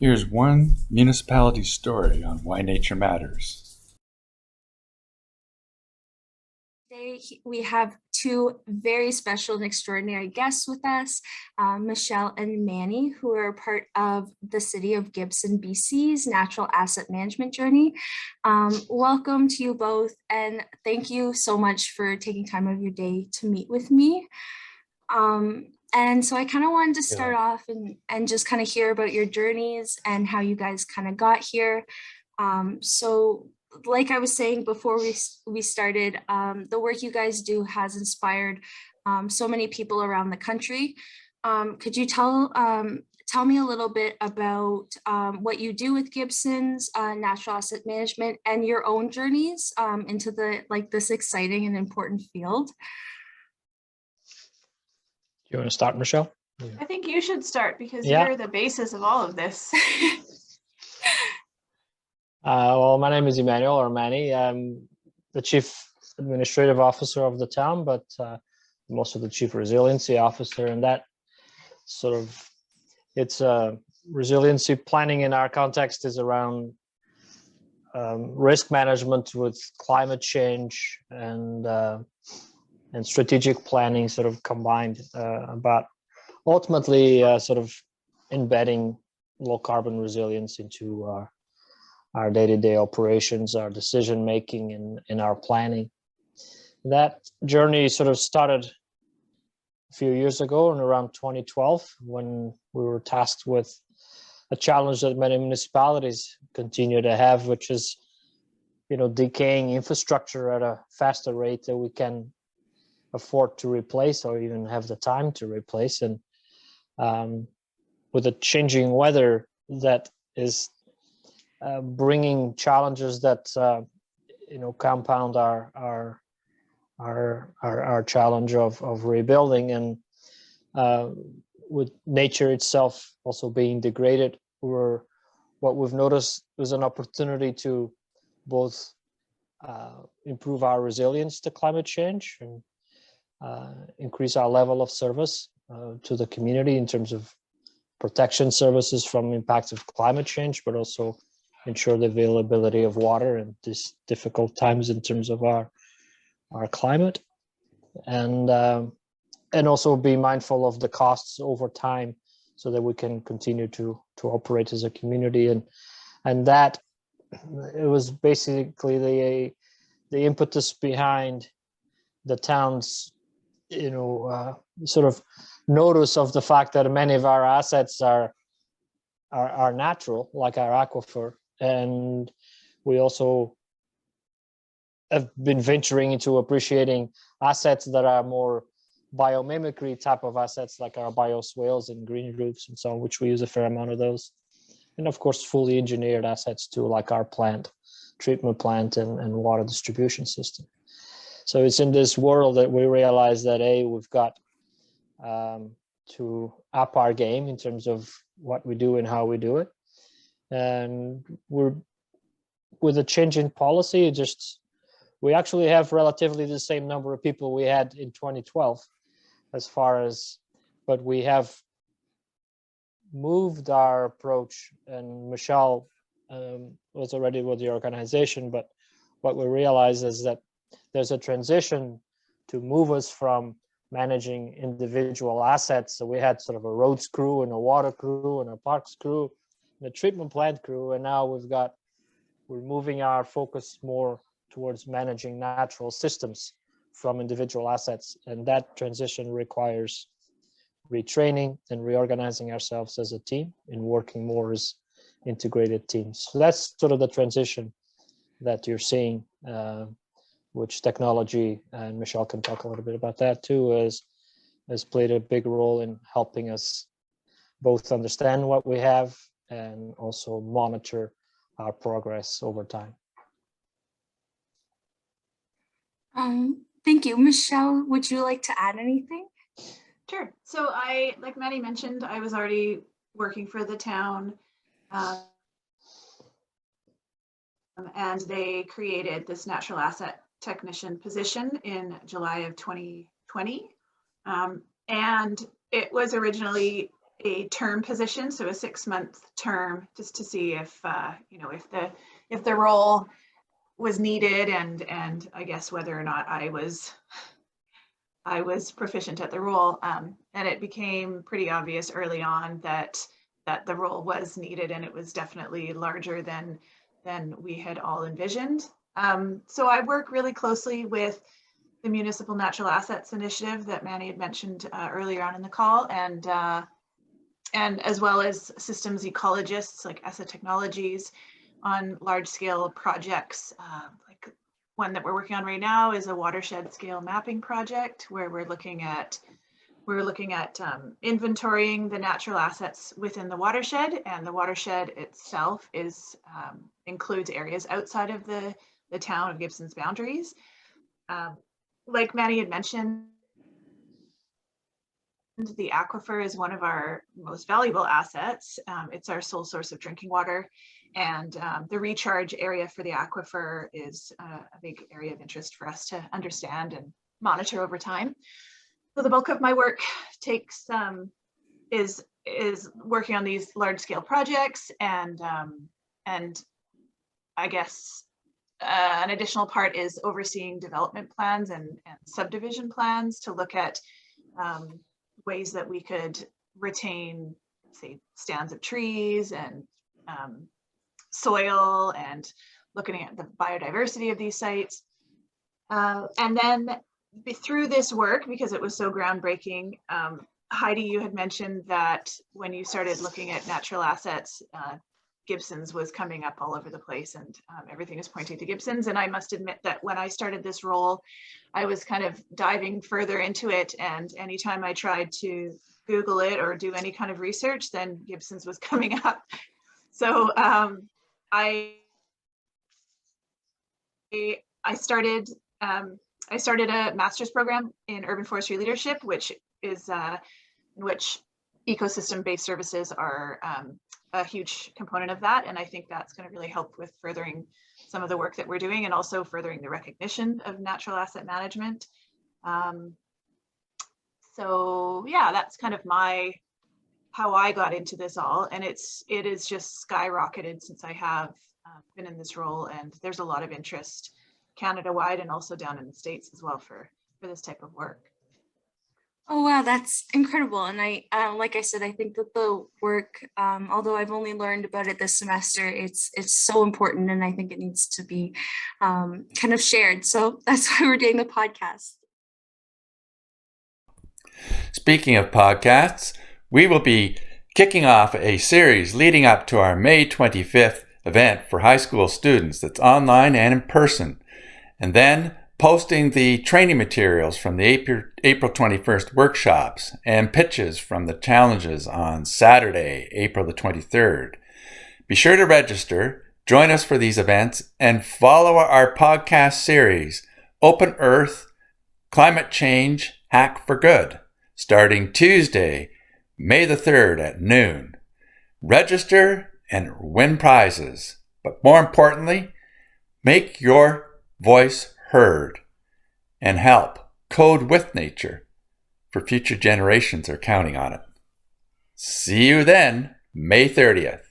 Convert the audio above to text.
Here's one municipality story on why nature matters. Today, we have two very special and extraordinary guests with us, Michelle and Manny, who are part of the City of Gibson, BC's Natural Asset Management Journey. Welcome to you both, and thank you so much for taking time of your day to meet with me. And so I kind of wanted to start off and just kind of hear about your journeys and how you guys kind of got here. So like I was saying before we started, the work you guys do has inspired so many people around the country. Could you tell me a little bit about what you do with Gibsons Natural Asset Management and your own journeys into this exciting and important field? You want to start, Michelle? I think you should start because you're the basis of all of this. Well, my name is Emanuel, or Manny. I'm the Chief Administrative Officer of the town, but I'm also the Chief Resiliency Officer. And that it's resiliency planning in our context is around risk management with climate change and strategic planning combined, about ultimately embedding low carbon resilience into our day-to-day operations, our decision making, and our planning. That journey started a few years ago, in around 2012, when we were tasked with a challenge that many municipalities continue to have, which is, decaying infrastructure at a faster rate than we can afford to replace or even have the time to replace. And with the changing weather that is bringing challenges that compound our challenge of rebuilding, and with nature itself also being degraded, what we've noticed was an opportunity to both improve our resilience to climate change and increase our level of service to the community in terms of protection services from impacts of climate change, but also ensure the availability of water in these difficult times in terms of our climate, and also be mindful of the costs over time so that we can continue to operate as a community. And that it was basically the impetus behind the town's notice of the fact that many of our assets are natural, like our aquifer. And we also have been venturing into appreciating assets that are more biomimicry type of assets, like our bioswales and green roofs and so on, which we use a fair amount of those. And of course, fully engineered assets too, like our treatment plant and water distribution system. So it's in this world that we realize that we've got to up our game in terms of what we do and how we do it. And we're, with a change in policy, we actually have relatively the same number of people we had in 2012, but we have moved our approach, and Michelle was already with the organization, but what we realize is that there's a transition to move us from managing individual assets. So we had a roads crew and a water crew and a parks crew and a treatment plant crew, and now we're moving our focus more towards managing natural systems from individual assets, and that transition requires retraining and reorganizing ourselves as a team and working more as integrated teams. So that's the transition that you're seeing, which technology, and Michelle can talk a little bit about that too, has played a big role in helping us both understand what we have and also monitor our progress over time. Thank you. Michelle, would you like to add anything? Sure. So like Maddie mentioned, I was already working for the town, and they created this natural asset technician position in July of 2020. And it was originally a term position, so a 6-month term, just to see if if the role was needed, and I guess whether or not I was proficient at the role. And it became pretty obvious early on that the role was needed, and it was definitely larger than we had all envisioned. So I work really closely with the Municipal Natural Assets Initiative that Manny had mentioned earlier on in the call, and as well as systems ecologists like ESSA Technologies on large scale projects. Like one that we're working on right now is a watershed scale mapping project where we're looking at inventorying the natural assets within the watershed, and the watershed itself includes areas outside of the town of Gibson's boundaries. Like Manny had mentioned, the aquifer is one of our most valuable assets. It's our sole source of drinking water, and the recharge area for the aquifer is a big area of interest for us to understand and monitor over time. So the bulk of my work is working on these large scale projects, and I guess an additional part is overseeing development plans and subdivision plans to look at ways that we could retain, say, stands of trees and soil, and looking at the biodiversity of these sites. And then through this work, because it was so groundbreaking, Heidi, you had mentioned that when you started looking at natural assets, Gibsons was coming up all over the place, and everything is pointing to Gibsons. And I must admit that when I started this role, I was kind of diving further into it, and anytime I tried to Google it or do any kind of research, then Gibsons was coming up. So I started a master's program in urban forestry leadership, which is in which ecosystem-based services are a huge component of that. And I think that's going to really help with furthering some of the work that we're doing, and also furthering the recognition of natural asset management. So yeah, that's kind of how I got into this all. And it is just skyrocketed since I have been in this role, and there's a lot of interest Canada-wide and also down in the States as well for this type of work. Oh, wow, that's incredible. And I, like I said, I think that the work, although I've only learned about it this semester, it's so important, and I think it needs to be kind of shared. So that's why we're doing the podcast. Speaking of podcasts, we will be kicking off a series leading up to our May 25th event for high school students that's online and in person, and then posting the training materials from the April 21st workshops and pitches from the challenges on Saturday, April the 23rd. Be sure to register, join us for these events, and follow our podcast series, Open Earth, Climate Change, Hack for Good, starting Tuesday, May the 3rd at noon. Register and win prizes, but more importantly, make your voice heard and help code with nature, for future generations are counting on it. See you then, May 30th.